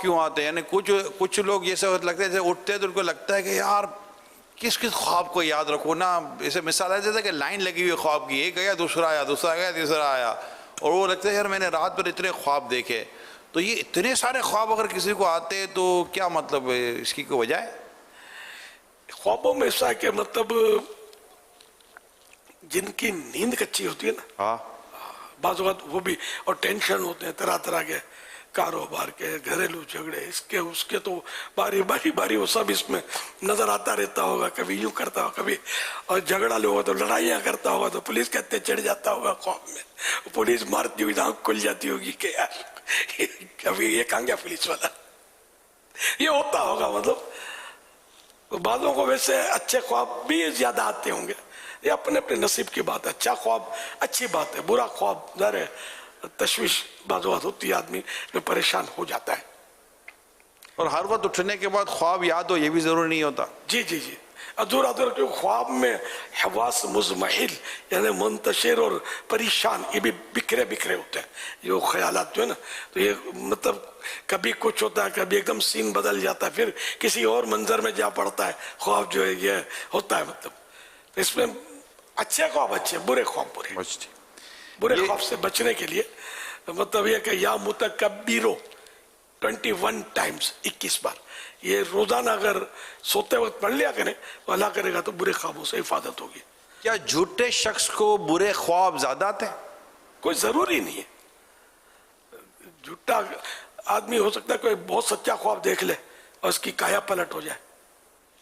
کیوں آتے ہیں؟ یعنی کچھ لوگ جیسے لگتے ہیں، جیسے اٹھتے ہیں تو ان کو لگتا ہے کہ یار کس خواب کو یاد رکھو نا. اسے مثال ہے جیسے کہ لائن لگی ہوئی خواب کی، ایک گیا دوسرا آیا، دوسرا گیا تیسرا آیا، اور وہ لگتا ہے یار میں نے رات بھر اتنے خواب دیکھے. تو یہ اتنے سارے خواب اگر کسی کو آتے تو کیا مطلب اس کی کوئی وجہ ہے؟ خوابوں میں ایسا ہے کہ مطلب جن کی نیند کچی ہوتی ہے نا، ہاں بعض اوقات وہ بھی، اور ٹینشن ہوتے ہیں طرح طرح کے، کاروبار کے، گھریلو جھگڑے، اس کے تو باری وہ سب اس میں نظر آتا رہتا ہوگا. کبھی یوں کرتا ہوگا، کبھی اور جھگڑا لے ہوگا تو لڑائیاں کرتا ہوگا، تو پولیس کہتے چڑھ جاتا ہوگا خواب میں، پولیس مارتی ہوئی آنکھ کھل جاتی ہوگی کہ یار کبھی یہ کہاں گیا پولیس والا. یہ ہوتا ہوگا. مطلب بعضوں کو ویسے اچھے خواب بھی زیادہ آتے ہوں گے، یہ اپنے اپنے نصیب کی بات ہے. اچھا خواب اچھی بات ہے، برا خواب ظاہر ہے تشویش بعض اوقات ہوتی ہے، آدمی میں پریشان ہو جاتا ہے. اور ہر وقت اٹھنے کے بعد خواب یاد ہو یہ بھی ضروری نہیں ہوتا. جی جی جی ادھورا کیونکہ خواب میں حواس مزمحل یعنی منتشر اور پریشان، یہ بھی بکھرے بکھرے ہوتے ہیں یہ خیالات جو ہے نا. تو یہ مطلب کبھی کچھ ہوتا ہے، کبھی ایک دم سین بدل جاتا ہے، پھر کسی اور منظر میں جا پڑتا ہے. خواب جو ہے یہ ہوتا ہے. مطلب تو اس میں اچھے خواب اچھے، برے خواب برے. برے خواب سے بچنے کے لیے مطلب یہ کہ یا متکبرو 21 ٹائمز، 21 بار یہ روزانہ اگر سوتے وقت پڑھ لیا کریں تو اللہ کرے گا تو برے خوابوں سے حفاظت ہوگی. کیا جھوٹے شخص کو برے خواب زیادہ آتے ہیں؟ کوئی ضروری نہیں ہے. جھوٹا آدمی ہو سکتا ہے کوئی بہت سچا خواب دیکھ لے اور اس کی کایا پلٹ ہو جائے.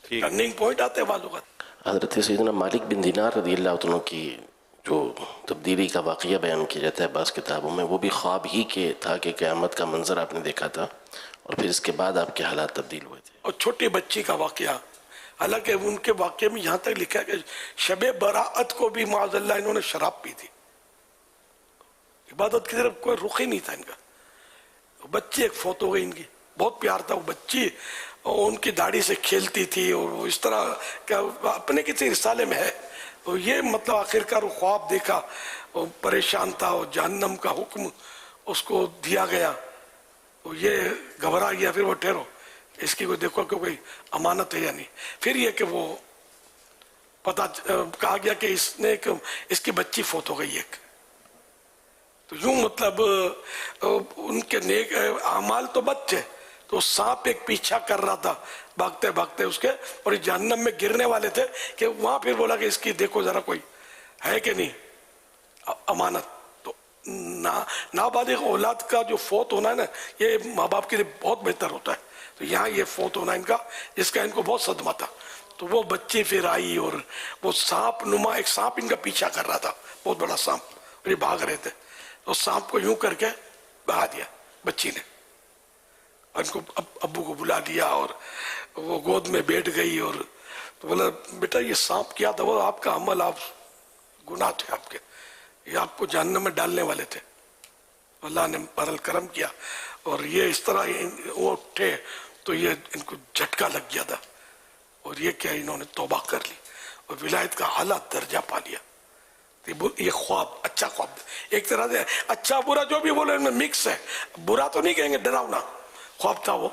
ٹرننگ پوائنٹ آتے ہیں بعض اوقات. حضرت سیدنا مالک بن دینار رضی اللہ عنہ کی جو تبدیلی کا واقعہ بیان کیا جاتا ہے بعض کتابوں میں، وہ بھی خواب ہی کے تھا کہ قیامت کا منظر آپ نے دیکھا تھا اور پھر اس کے بعد آپ کے حالات تبدیل ہوئے تھے. اور چھوٹی بچی کا واقعہ، حالانکہ ان کے واقعے میں یہاں تک لکھا ہے کہ شب براءت کو بھی معاذ اللہ انہوں نے شراب پی تھی. عبادت کی طرف کوئی رخ ہی نہیں تھا ان کا. بچی ایک فوت ہو گئی ان کی، بہت پیار تھا وہ بچی، اور ان کی داڑھی سے کھیلتی تھی اور وہ اس طرح کہ اپنے کسی رسالے میں ہے. تو یہ مطلب آخرکار وہ خواب دیکھا، وہ پریشان تھا، اور جہنم کا حکم اس کو دیا گیا، تو یہ گھبرا گیا. پھر وہ ٹھہرو اس کی کوئی دیکھو کہ کوئی امانت ہے یا نہیں. پھر یہ کہ وہ پتہ کہا گیا کہ اس کی بچی فوت ہو گئی ایک. تو یوں مطلب ان کے نیک اعمال تو بد تھے، تو سانپ ایک پیچھا کر رہا تھا بھاگتے بھاگتے اس کے، اور جہنم میں گرنے والے تھے کہ وہاں پھر بولا کہ اس کی دیکھو ذرا کوئی ہے کہ نہیں امانت. تو نابالغ اولاد کا جو فوت ہونا ہے نا، یہ ماں باپ کے لیے بہت بہتر ہوتا ہے. تو یہاں یہ فوت ہونا ان کا، جس کا ان کو بہت صدمہ تھا. تو وہ بچی پھر آئی اور وہ سانپ نما ایک سانپ ان کا پیچھا کر رہا تھا، بہت بڑا سانپ، اور یہ بھاگ رہے تھے. تو سانپ کو یوں کر کے بہا دیا بچی نے، اور ان کو ابو کو بلا دیا، اور وہ گود میں بیٹھ گئی. اور تو بولا بیٹا یہ سانپ کیا تھا؟ وہ آپ کا عمل، آپ گناہ تھے آپ کے، یہ آپ کو جہنم میں ڈالنے والے تھے. اللہ نے بہرحال کرم کیا. اور یہ اس طرح وہ اٹھے تو یہ ان کو جھٹکا لگ گیا تھا، اور یہ کیا انہوں نے توبہ کر لی اور ولایت کا اعلیٰ درجہ پا لیا. یہ خواب اچھا خواب، ایک طرح سے اچھا برا جو بھی بولے ان میں مکس ہے. برا تو نہیں کہیں گے، ڈراؤنا خواب تھا وہ.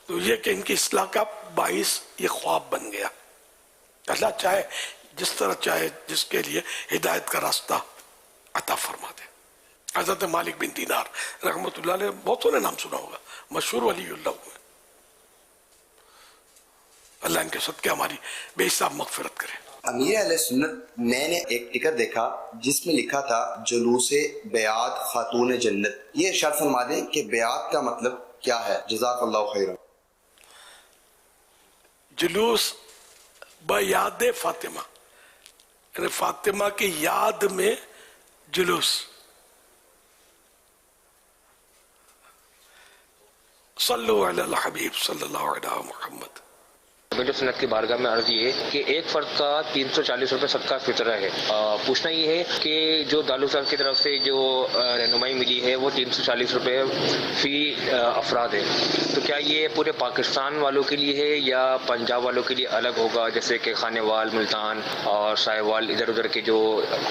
تو یہ کہ ان کی اصلاح کا باعث یہ خواب بن گیا. اللہ چاہے جس طرح چاہے جس کے لیے ہدایت کا راستہ عطا فرما دے. حضرت مالک بن دینار رحمۃ اللہ علیہ، بہت سو نے نام سنا ہوگا، مشہور ولی اللہ ہوئے. اللہ ان کے صدقے ہماری بے حساب مغفرت کرے. امیر اہل سنت، میں نے ایک ٹکر دیکھا جس میں لکھا تھا جلوس بیعت خاتون جنت. یہ ارشاد فرما دیں کہ بیعت کا مطلب کیا ہے؟ جزاک اللہ خیرا. جلوس بیاد فاطمہ، یعنی فاطمہ کی یاد میں جلوس. صلو علی الحبیب صلی اللہ علیہ محمد. جو سنت کی بارگاہ میں عرض یہ ہے کہ ایک فرد کا 340 روپے صدقہ فطرہ ہے. پوچھنا یہ ہے کہ جو دارالسلام کی طرف سے جو رہنمائی ملی ہے وہ 340 روپے فی افراد ہے، تو کیا یہ پورے پاکستان والوں کے لیے ہے یا پنجاب والوں کے لیے الگ ہوگا، جیسے کہ خانے وال، ملتان اور سائیوال ادھر ادھر کے جو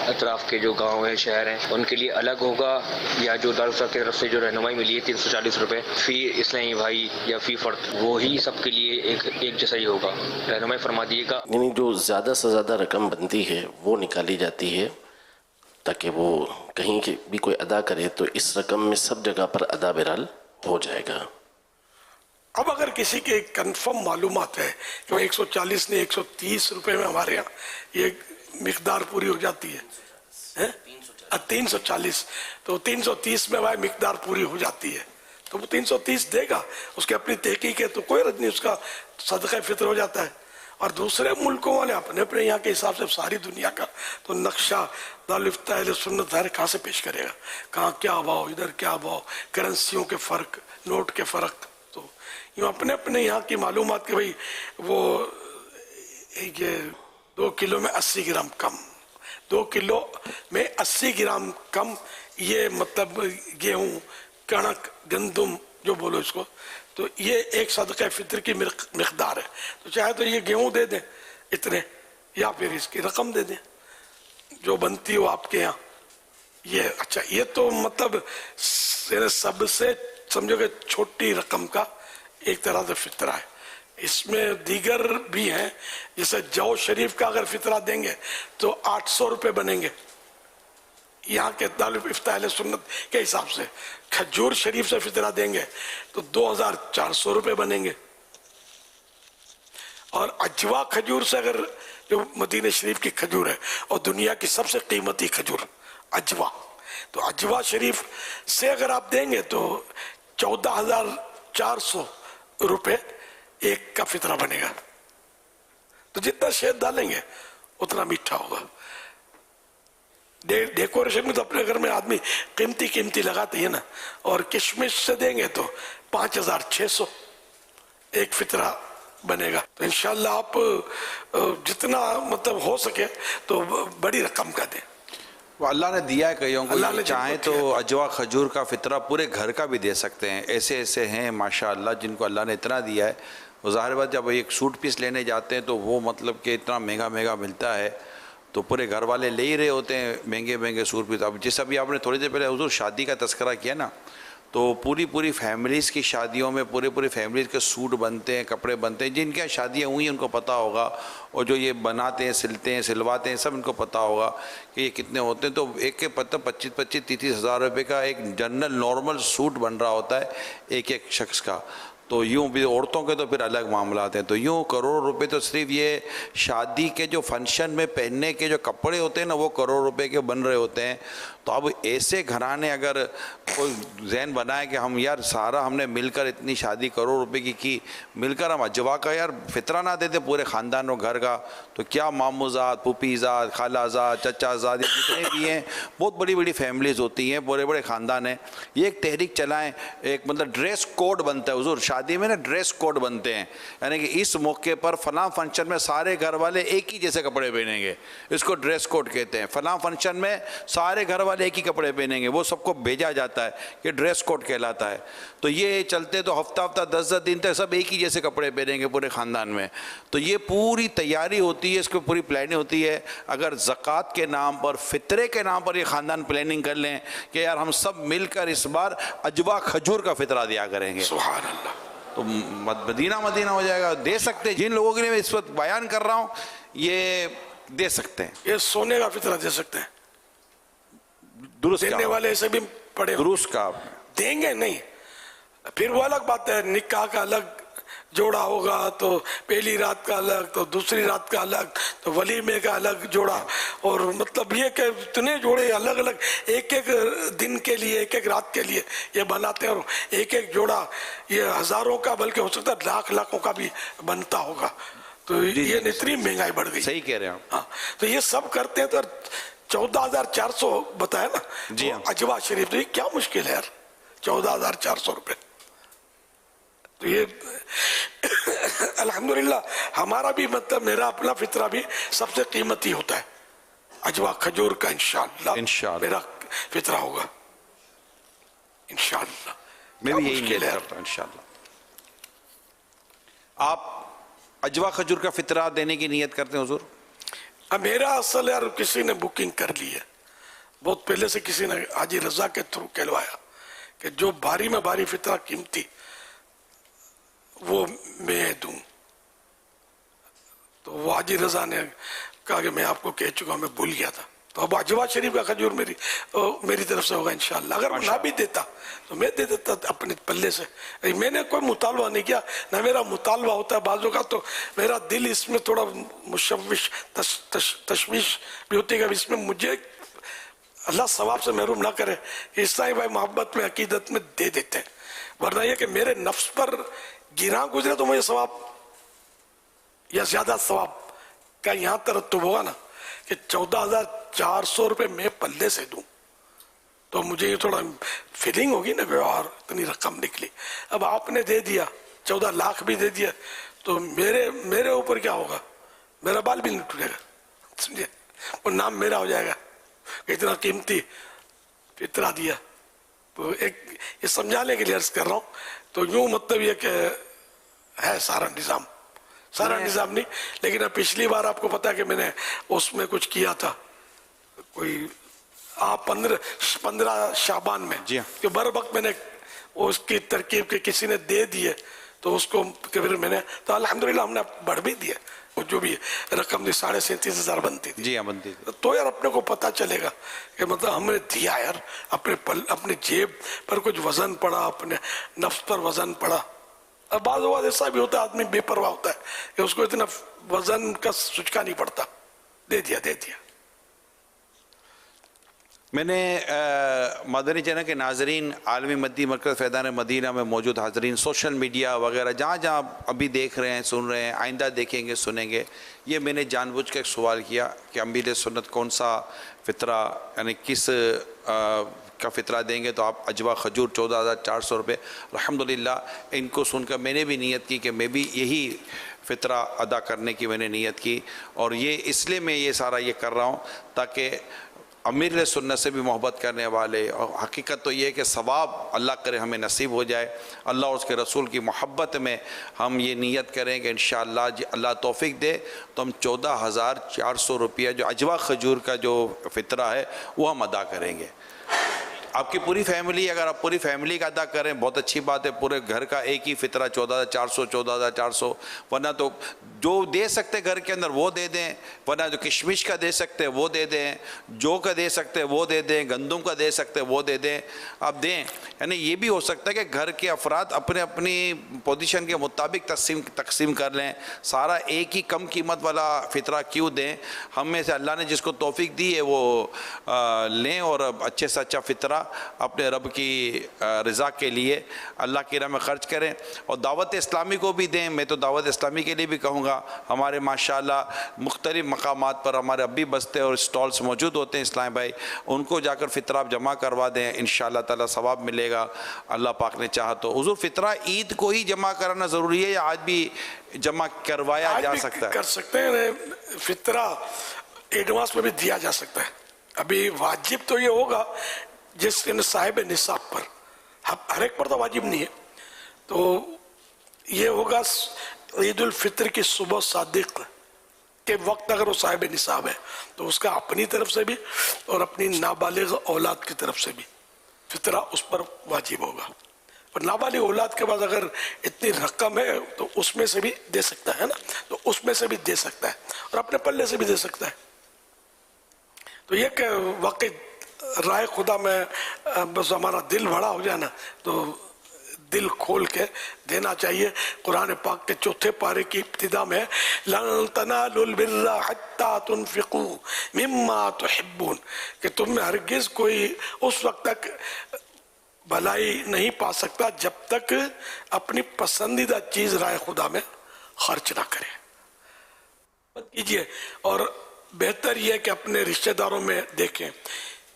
اطراف کے جو گاؤں ہیں، شہر ہیں، ان کے لیے الگ ہوگا، یا جو دارالسلام کی طرف سے جو رہنمائی ملی ہے 340 روپے فی اسلامی بھائی یا فی فرد، وہی سب کے لیے ایک جیسا ہی ہوگا؟ رہنمائی فرما دیے گا. یعنی جو زیادہ سے زیادہ رقم بنتی ہے وہ نکالی جاتی ہے تاکہ وہ کہیں بھی کوئی ادا کرے تو اس رقم میں سب جگہ پر ادا بہرحال ہو جائے گا. اب اگر کسی کے کنفرم معلومات ہے کہ 140 نے 130 روپے میں ہمارے یہاں یہ مقدار پوری ہو جاتی ہے، 340 تو 330 میں وہ مقدار پوری ہو جاتی ہے تو وہ 330 دے گا، اس کی اپنی تحقیق ہے تو کوئی رد نہیں، اس کا صدقہ فطر ہو جاتا ہے. اور دوسرے ملکوں والے اپنے اپنے یہاں کے حساب سے ساری دنیا کا تو نقشہ دارالفتہ اہل سنت ظاہر کہاں سے پیش کرے گا، کہاں کیا بھاؤ، ادھر کیا بھاؤ، کرنسیوں کے فرق، نوٹ کے فرق، تو یوں اپنے اپنے یہاں کی معلومات کہ بھئی وہ یہ 2 کلو میں 80 گرام کم، 2 کلو میں 80 گرام کم، یہ مطلب گیہوں، کنک، گندم جو بولو اس کو، تو یہ ایک صدقہ فطر کی مقدار ہے. تو چاہے تو یہ گیہوں دے دیں اتنے، یا پھر اس کی رقم دے دیں جو بنتی ہو آپ کے یہاں. یہ اچھا، یہ تو مطلب سب سے سمجھو کہ چھوٹی رقم کا ایک طرح سے فطرہ ہے. اس میں دیگر بھی ہیں، جیسے جو شریف کا اگر فطرہ دیں گے تو 800 روپے بنیں گے یہاں کے دارالفتہ اہل سنت کے حساب سے. کھجور شریف سے فطرہ دیں گے تو 2400 روپے بنیں گے. اور اجوا کھجور سے اگر جو مدینہ شریف کی کھجور ہے اور دنیا کی سب سے قیمتی کھجور اجوا، تو اجوا شریف سے اگر آپ دیں گے تو 14,400 روپے ایک کا فطرہ بنے گا. تو جتنا شہد ڈالیں گے اتنا میٹھا ہوگا. ڈیکوریشن میں تو اپنے گھر میں آدمی قیمتی لگاتے ہیں نا، اور کشمش سے دیں گے تو 5,600 ایک فطرہ بنے گا. تو انشاءاللہ آپ جتنا مطلب ہو سکے تو بڑی رقم کا دیں. وہ اللہ نے دیا ہے کئیوں کو، اللہ نے چاہیں تو اجوا کھجور کا فطرہ پورے گھر کا بھی دے سکتے ہیں. ایسے ہیں ماشاءاللہ جن کو اللہ نے اتنا دیا ہے. وہ ظاہر بات جب ایک سوٹ پیس لینے جاتے ہیں تو وہ مطلب کہ اتنا مہنگا ملتا ہے تو پورے گھر والے لے ہی رہے ہوتے ہیں مہنگے سوٹ پیس. اب جیسا بھی آپ نے تھوڑی دیر پہلے حضور شادی کا تذکرہ کیا نا، تو پوری فیملیز کی شادیوں میں پوری فیملیز کے سوٹ بنتے ہیں، کپڑے بنتے ہیں. جن کے شادیاں ہوئی ہیں ان کو پتہ ہوگا، اور جو یہ بناتے ہیں، سلتے ہیں، سلواتے ہیں، سب ان کو پتہ ہوگا کہ یہ کتنے ہوتے ہیں. تو ایک پتہ 25-30 ہزار روپے کا ایک جنرل نارمل سوٹ بن رہا ہوتا ہے ایک شخص کا. تو یوں بھی عورتوں کے تو پھر الگ معاملات ہیں. تو یوں کروڑ روپے تو صرف یہ شادی کے جو فنکشن میں پہننے کے جو کپڑے ہوتے ہیں نا وہ کروڑ روپے کے بن رہے ہوتے ہیں. تو اب ایسے گھرانے اگر کوئی ذہن بنائے کہ ہم یار سارا ہم نے مل کر اتنی شادی کروڑ روپے کی مل کر ہم اجوا کا یار فطرہ نہ دیتے پورے خاندان و گھر کا، تو کیا ماموزاد، پھوپھیزاد، خالازاد، چچازاد جتنے بھی ہیں، بہت بڑی فیملیز ہوتی ہیں، بڑے خاندان ہیں. یہ ایک تحریک چلائیں، ایک مطلب ڈریس کوڈ بنتا ہے. حضور شادی میں نا ڈریس کوڈ بنتے ہیں، یعنی کہ اس موقع پر فلاں فنکشن میں سارے گھر والے ایک ہی جیسے کپڑے پہنیں گے، اس کو ڈریس کوڈ کہتے ہیں. فلاں فنکشن میں سارے گھر والے ایک ہی کپڑے پہنیں گے، وہ سب کو بھیجا جاتا ہے، یہ ڈریس کوڈ کہلاتا ہے. تو یہ چلتے تو ہفتہ 10 دن تک سب ایک ہی جیسے کپڑے پہنیں گے پورے خاندان میں. تو یہ پوری تیاری ہوتی ہے، اس کو پوری پلاننگ ہوتی ہے. اگر زکوٰۃ کے نام پر، فطرے کے نام پر یہ خاندان پلاننگ کر لیں کہ یار ہم سب مل کر اس بار اجوا کھجور کا فطرہ دیا کریں گے، سبحان اللہ، تو مدینہ ہو جائے گا. دے سکتے ہیں، جن لوگوں کے لیے میں اس وقت بیان کر رہا ہوں یہ دے سکتے ہیں. یہ سونے کا فطرہ دے سکتے ہیں. درست دینے والے ایسے بھی پڑے درست کا دیں گے نہیں، پھر وہ الگ بات ہے. نکاح کا الگ جوڑا ہوگا تو پہلی رات کا الگ، تو دوسری رات کا الگ، تو ولیمے کا الگ جوڑا. اور مطلب یہ کہ اتنے جوڑے الگ ایک دن کے لیے، ایک رات کے لیے یہ بناتے ہیں. اور ایک جوڑا یہ ہزاروں کا بلکہ ہو سکتا ہے لاکھوں کا بھی بنتا ہوگا. تو یہ اتنی مہنگائی بڑھ گئی. صحیح کہہ رہے ہیں ہاں، تو یہ سب کرتے ہیں. تو 14,400 بتایا نا جی ہاں. اجوا شریف، تو یہ کیا مشکل ہے یار، 14,400 روپے. تو یہ الحمدللہ ہمارا بھی مطلب میرا اپنا فطرہ بھی سب سے قیمتی ہوتا ہے اجوا کھجور کا انشاءاللہ میرا فطرہ ہوگا انشاءاللہ. میں بھی یہی نیت کرتا ہوں انشاءاللہ. آپ اجوا کھجور کا فطرہ دینے کی نیت کرتے ہیں حضور؟ میرا اصل یار کسی نے بکنگ کر لی ہے بہت پہلے سے, کسی نے حاجی رضا کے تھرو کہلوایا کہ جو بھاری میں بھاری فطرہ قیمتی وہ میں دوں. تو وہ حاجی رضا نے کہا کہ میں آپ کو کہہ چکا ہوں, میں بھول گیا تھا. تو اب اجوا شریف کا کھجور میری طرف سے ہوگا انشاءاللہ. اگر نہ بھی دیتا تو میں دے دیتا اپنے پلے سے. میں نے کوئی مطالبہ نہیں کیا, نہ میرا مطالبہ ہوتا ہے. بعضوں کا تو میرا دل اس میں تھوڑا مشوش تشویش بھی ہوتی ہے کہ اس میں مجھے اللہ ثواب سے محروم نہ کرے. عیسائی بھائی محبت میں عقیدت میں دے دیتے ہیں, ورنہ یہ کہ میرے نفس پر گراں گزرے تو مجھے ثواب یا زیادہ ثواب کا یہاں ترتب ہوگا نا کہ 14,400 روپے میں پلے سے دوں تو مجھے یہ تھوڑا فیلنگ ہوگی نا کہ اور اتنی رقم نکلی. اب آپ نے دے دیا 14 لاکھ بھی دے دیا تو میرے اوپر کیا ہوگا, میرا بال بھی نہیں ٹوٹے گا, سمجھے, وہ نام میرا ہو جائے گا کہ اتنا قیمتی فطرہ دیا. تو ایک یہ سمجھانے کے لیے عرض کر رہا ہوں. تو یوں مطلب یہ کہ ہے سارا نظام نہیں, لیکن اب پچھلی بار آپ کو پتا کہ میں نے اس میں کچھ کیا تھا کوئی 15 شعبان میں, کہ بر وقت میں نے اس کی ترکیب کے کسی نے دے دیے تو اس کو پھر میں نے تو الحمدللہ ہم نے بڑھ بھی دیا. وہ جو بھی رقم 37,500 بنتی تھی, جی ہاں بنتی تھی. تو یار اپنے کو پتا چلے گا کہ مطلب ہم نے دیا یار, اپنے جیب پر کچھ وزن پڑا, اپنے نفس پر وزن پڑا. اب بعض اوقات ایسا بھی ہوتا ہے آدمی بے پرواہ ہوتا ہے کہ اس کو اتنا وزن کا سچکا نہیں پڑتا, دے دیا. میں نے مدنی چینل کے ناظرین, عالمی مدنی مرکز فیضان مدینہ میں موجود حاضرین, سوشل میڈیا وغیرہ جہاں ابھی دیکھ رہے ہیں, سن رہے ہیں, آئندہ دیکھیں گے, سنیں گے, یہ میں نے جان بوجھ کے ایک سوال کیا کہ امیر سنت کون سا فطرہ یعنی کس کا فطرہ دیں گے, تو آپ اجوا کھجور 14,400 روپے. الحمدللہ ان کو سن کر میں نے بھی نیت کی کہ میں بھی یہی فطرہ ادا کرنے کی میں نے نیت کی. اور یہ اس لیے میں یہ سارا یہ کر رہا ہوں تاکہ امیر سنت سے بھی محبت کرنے والے, اور حقیقت تو یہ ہے کہ ثواب اللہ کرے ہمیں نصیب ہو جائے, اللہ اور اس کے رسول کی محبت میں ہم یہ نیت کریں کہ انشاءاللہ اللہ توفیق دے تو ہم 14,400 روپیہ جو اجوا کھجور کا جو فطرہ ہے وہ ہم ادا کریں گے. آپ کی پوری فیملی, اگر آپ پوری فیملی کا ادا کریں بہت اچھی بات ہے, پورے گھر کا ایک ہی فطرہ 14,400, ورنہ تو جو دے سکتے گھر کے اندر وہ دے دیں, ورنہ جو کشمش کا دے سکتے وہ دے دیں, جو کا دے سکتے وہ دے دیں, گندم کا دے سکتے وہ دے دیں, آپ دیں. یعنی یہ بھی ہو سکتا ہے کہ گھر کے افراد اپنی پوزیشن کے مطابق تقسیم کر لیں, سارا ایک ہی کم قیمت والا فطرہ کیوں دیں. ہم میں سے اللہ نے جس کو توفیق دی ہے وہ لیں اور اچھے سے اچھا فطرہ اپنے رب کی رضا کے لیے اللہ کی راہ میں خرچ کریں, اور دعوت اسلامی کو بھی دیں. میں تو دعوت اسلامی کے لیے بھی کہوں گا, ہمارے ماشاءاللہ مختلف مقامات پر ہمارے اب بھی بستے اور اسٹالز موجود ہوتے ہیں اسلام بھائی, ان کو جا کر فطرہ آپ جمع کروا دیں, انشاءاللہ تعالی ثواب ملے گا اللہ پاک نے چاہا تو. حضور فطرہ عید کو ہی جمع کرانا ضروری ہے یا آج بھی جمع کروایا جا سکتا ہے؟ کر سکتے ہیں, فطرہ ایڈوانس میں بھی دیا جا سکتا ہے. ابھی واجب تو یہ ہوگا جس صاحب نصاب پر, ہر ایک پر تو واجب نہیں ہے. تو یہ ہوگا عید الفطر کی صبح صادق کے وقت اگر وہ صاحب نصاب ہے تو اس کا اپنی طرف سے بھی اور اپنی نابالغ اولاد کی طرف سے بھی فطرہ اس پر واجب ہوگا. اور نابالغ اولاد کے بعد اگر اتنی رقم ہے تو اس میں سے بھی دے سکتا ہے نا, تو اس میں سے بھی دے سکتا ہے اور اپنے پلے سے بھی دے سکتا ہے. تو یہ کہ واقعی رائے خدا میں بس ہمارا دل بڑا ہو جائے نا تو دل کھول کے دینا چاہیے. قرآن پاک کے 4 پارے کی ابتدا میں لَن تَنَالُوا الْبِرَّ حَتَّى تُنْفِقُوا مِمَّا تُحِبُّونَ, کہ تم میں ہرگز کوئی اس وقت تک بھلائی نہیں پا سکتا جب تک اپنی پسندیدہ چیز رائے خدا میں خرچ نہ کرے. کیجئے, اور بہتر یہ کہ اپنے رشتہ داروں میں دیکھیں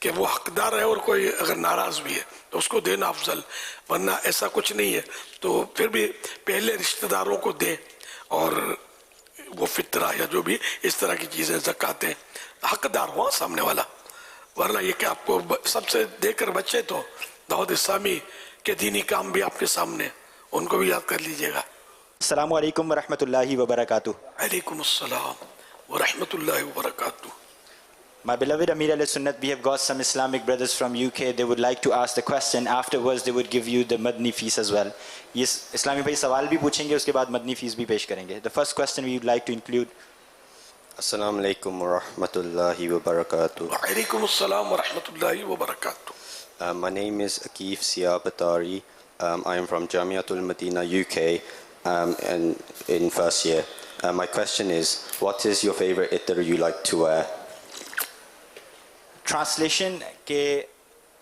کہ وہ حقدار ہے اور کوئی اگر ناراض بھی ہے تو اس کو دینا افضل, ورنہ ایسا کچھ نہیں ہے تو پھر بھی پہلے رشتہ داروں کو دیں اور وہ فطرہ یا جو بھی اس طرح کی چیزیں زکاتیں حقدار ہوا سامنے والا. ورنہ یہ کہ آپ کو سب سے دے کر بچے تو دعوت اسلامی کے دینی کام بھی آپ کے سامنے، ان کو بھی یاد کر لیجئے گا. السلام علیکم ورحمۃ اللہ وبرکاتہ. علیکم السلام ورحمۃ اللہ وبرکاتہ. My beloved Amir al-Sunnat, we have got some Islamic brothers from UK. They would like to ask the question. Afterwards, they would give you the madni fees as well. Yes, Islami bhai سوال بھی پوچھیں گے، اس کے بعد مدنی face بھی پیش کریں گے. The first question we would like to include. السلام علیکم ورحمۃ اللہ وبرکاتہ. وعلیکم السلام ورحمۃ اللہ وبرکاتہ. My name is Akif Sia Batari. I am from Jamiat al-Madina, UK, and in first year. My question is, what is your favorite ittar you like to wear? Translation کہ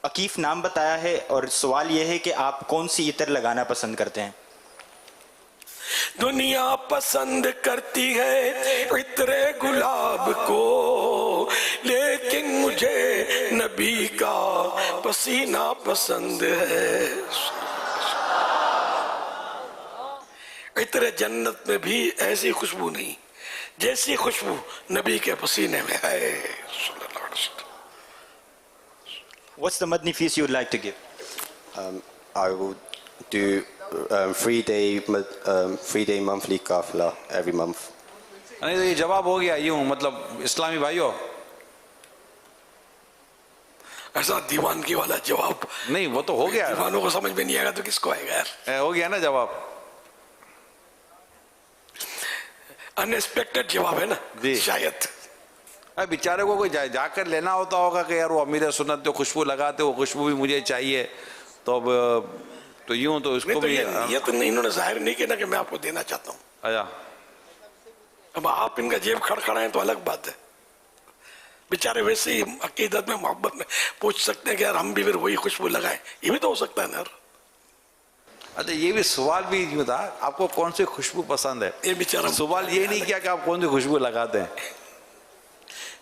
عکیف نام بتایا ہے اور سوال یہ ہے کہ آپ کون سی عطر لگانا پسند کرتے ہیں؟ دنیا پسند کرتی ہے عطر گلاب کو، لیکن مجھے نبی کا پسینہ پسند ہے. عطر جنت میں بھی ایسی خوشبو نہیں جیسی خوشبو نبی کے پسینے میں ہے صلی اللہ علیہ وسلم. What's the madni fees you would like to give? I would do 3-day monthly kafla every month. نہیں تو یہ جواب ہو گیا یوں، مطلب اسلامی بھائیوں ایسا دیوان کی والا جواب نہیں، وہ تو ہو گیا، دیوانوں کو سمجھ میں نہیں آئے گا تو کس کو آئے گا یار. ہو گیا نا جواب. ان ایکسپیکٹڈ جواب ہے نا جی. شاید بیچارے کو کوئی جا کر لینا ہوتا ہوگا کہ یار وہ امیر سنت جو خوشبو لگاتے وہ خوشبو بھی مجھے چاہیے، تو اب تو یوں تو اس کو بھی یہ تو انہوں نے ظاہر نہیں کیا کہ میں آپ کو دینا چاہتا ہوں. آیا اب آپ ان کا جیب کھڑکھڑائیں تو الگ بات ہے. بیچارے ویسے ہی عقیدت میں محبت میں پوچھ سکتے ہیں کہ یار ہم بھی پھر وہی خوشبو لگائیں، یہ بھی تو ہو سکتا ہے نا یار. اچھا یہ بھی سوال بھی یوں تھا، آپ کو کون سی خوشبو پسند ہے؟ یہ بیچارہ سوال یہ نہیں کیا کہ آپ کون سی خوشبو لگاتے ہیں.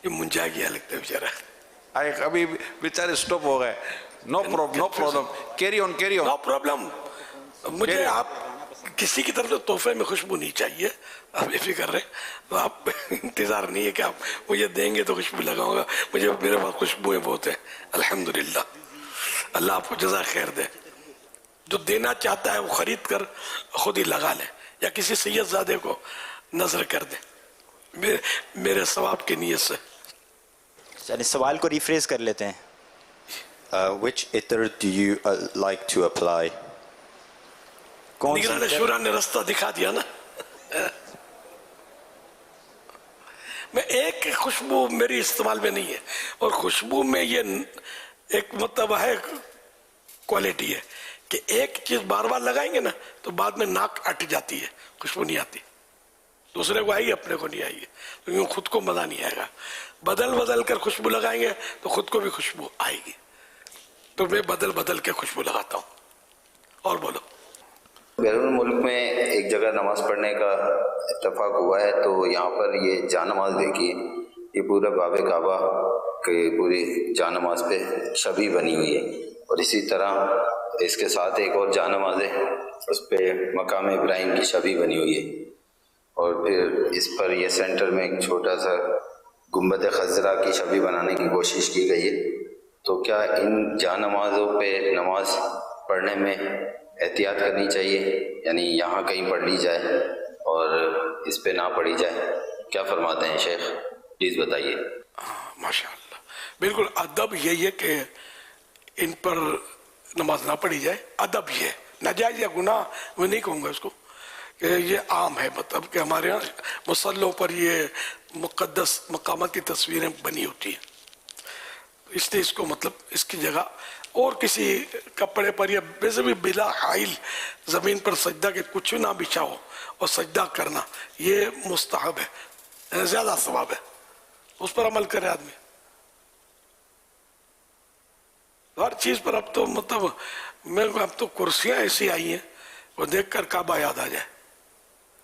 یہ منجا گیا لگتا ہے بیچارہ. ابھی بیچارے سٹاپ ہو گئے. No problem carry on. No problem. مجھے آپ کسی کی طرف سے تحفے میں خوشبو نہیں چاہیے، آپ بے فکر رہے. تو آپ انتظار نہیں ہے کہ آپ مجھے دیں گے تو خوشبو لگاؤں گا. مجھے میرے پاس خوشبوئیں بہت ہیں الحمدللہ. اللہ آپ کو جزا خیر دے. جو دینا چاہتا ہے وہ خرید کر خود ہی لگا لے یا کسی سید زادے کو نظر کر دے میرے ثواب کی نیت سے. چلیے سوال کو ریفریز کر لیتے ہیں. Which ittar do you like to apply? کون سی نگران شورا نے رستہ دکھا دیا نا. میں ایک خوشبو میری استعمال میں نہیں ہے، اور خوشبو میں یہ ایک مطلب ہے کوالٹی ہے کہ ایک چیز بار بار لگائیں گے نا تو بعد میں ناک اٹ جاتی ہے، خوشبو نہیں آتی. دوسرے کو آئی اپنے کو نہیں آئی ہے، کیونکہ خود کو مزہ نہیں آئے گا. بدل کر خوشبو لگائیں گے تو خود کو بھی خوشبو آئے گی. تو میں بدل کے خوشبو لگاتا ہوں. اور بولو. بیرون ملک میں ایک جگہ نماز پڑھنے کا اتفاق ہوا ہے، تو یہاں پر یہ جا نماز دیکھیے، یہ پورا باب کعبہ کے پوری جا نماز پہ شبیہ بنی ہوئی ہے، اور اسی طرح اس کے ساتھ ایک اور جا نماز ہے، اس پہ مقام ابراہیم کی شبیہ بنی ہوئی ہے، اور پھر اس پر یہ سینٹر میں ایک چھوٹا سا گنبد خضرا کی شبیہ بنانے کی کوشش کی گئی ہے. تو کیا ان جا نمازوں پہ نماز پڑھنے میں احتیاط کرنی چاہیے، یعنی یہاں کہیں پڑھ لی جائے اور اس پہ نہ پڑھی جائے؟ کیا فرماتے ہیں شیخ، پلیز بتائیے. ماشاءاللہ بالکل ادب یہی ہے کہ ان پر نماز نہ پڑھی جائے. ادب یہ ہے، ناجائز یا گناہ میں نہیں کہوں گا اس کو، کہ یہ عام ہے. مطلب کہ ہمارے یہاں مصلوں پر یہ مقدس مقامات کی تصویریں بنی ہوتی ہیں، اس لیے اس کو مطلب اس کی جگہ اور کسی کپڑے پر یا ویسے بھی بلا حائل زمین پر سجدہ کے کچھ نہ بچھاؤ اور سجدہ کرنا یہ مستحب ہے، زیادہ ثواب ہے. اس پر عمل کرے آدمی. ہر چیز پر اب تو مطلب میرے کو اب تو کرسیاں ایسی آئی ہیں وہ دیکھ کر کعبہ یاد آ جائے.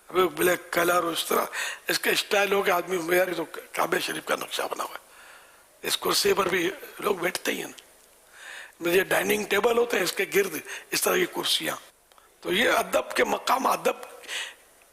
ابھی بلیک کلر اس طرح اس کا اسٹائل ہو کہ آدمی یار تو کعبہ شریف کا نقشہ بنا ہوا ہے. اس کرسی پر بھی لوگ بیٹھتے ہی ہیں نا. یہ ڈائننگ ٹیبل ہوتے ہیں اس کے گرد اس طرح کی کرسیاں. تو یہ ادب کے مقام ادب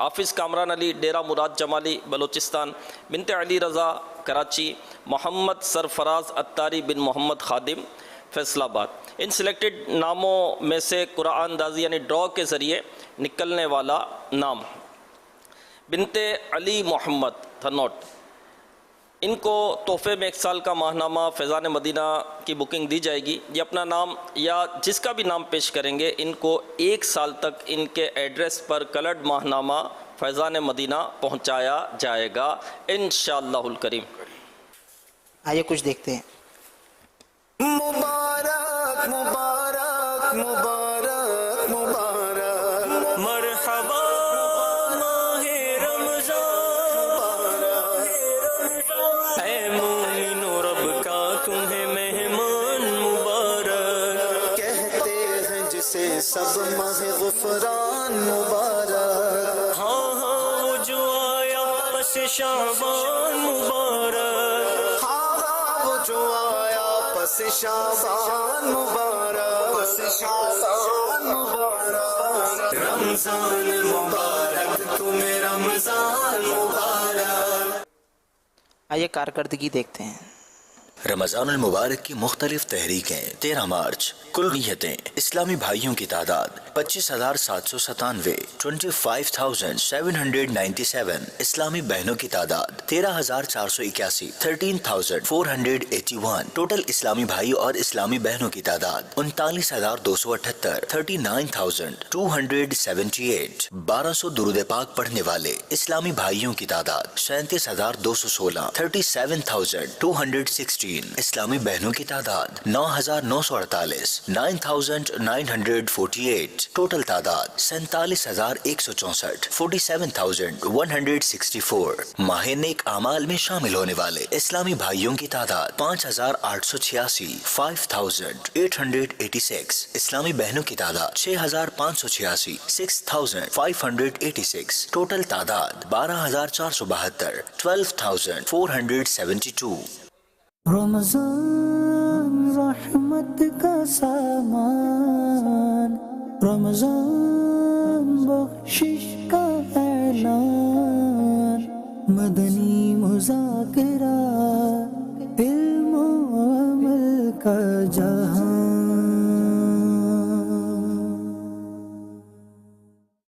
حافظ کامران علی ڈیرہ مراد جمالی بلوچستان، بنت علی رضا کراچی، محمد سرفراز اتاری بن محمد خادم فیصل آباد۔ ان سلیکٹڈ ناموں میں سے قرآن اندازی یعنی ڈرا کے ذریعے نکلنے والا نام بنت علی محمد تھنوٹ، ان کو تحفے میں 1 سال کا ماہنامہ فیضان مدینہ کی بکنگ دی جائے گی۔ یہ اپنا نام یا جس کا بھی نام پیش کریں گے ان کو 1 سال تک ان کے ایڈریس پر کلرڈ ماہنامہ فیضان مدینہ پہنچایا جائے گا انشاءاللہ الکریم۔ آئیے کچھ دیکھتے ہیں۔ مبارک مبارک مبارک مبارک مرحبا ماہ رمضان، اے مومنو رب کا تمہیں مہمان مبارک، کہتے ہیں جسے سب ماہ غفران مبارک، ہاں ہاں وہ جو آیا پس شعبان مبارک، ہاں ہاں وہ جو آیا پس شعبان مبارک، پس شعبان مبارک، رمضان مبارک تمہیں رمضان مبارک۔ آئیے کارکردگی دیکھتے ہیں۔ رمضان المبارک کی مختلف تحریکیں 13 مارچ، کل نیتیں اسلامی بھائیوں کی تعداد 25,797، 25,797، اسلامی بہنوں کی تعداد 13,481، 13,481، ٹوٹل اسلامی بھائی اور اسلامی بہنوں کی تعداد 39,278، 39,278، 1200 درود پاک پڑھنے والے اسلامی بھائیوں کی تعداد 37,216، 37,216، اسلامی بہنوں کی تعداد 9,948، 9,948، ٹوٹل تعداد 47,164، 47,164، ماہ نیک اعمال میں شامل ہونے والے اسلامی بھائیوں کی تعداد 5,886، 5,886، اسلامی بہنوں کی تعداد 6,586، 6,586، ٹوٹل تعداد 12,472، 12,472۔ رمضان رحمت کا سامان، رمضان بخشش کا اعلان، مدنی مذاکرہ علم و عمل کا جہاں۔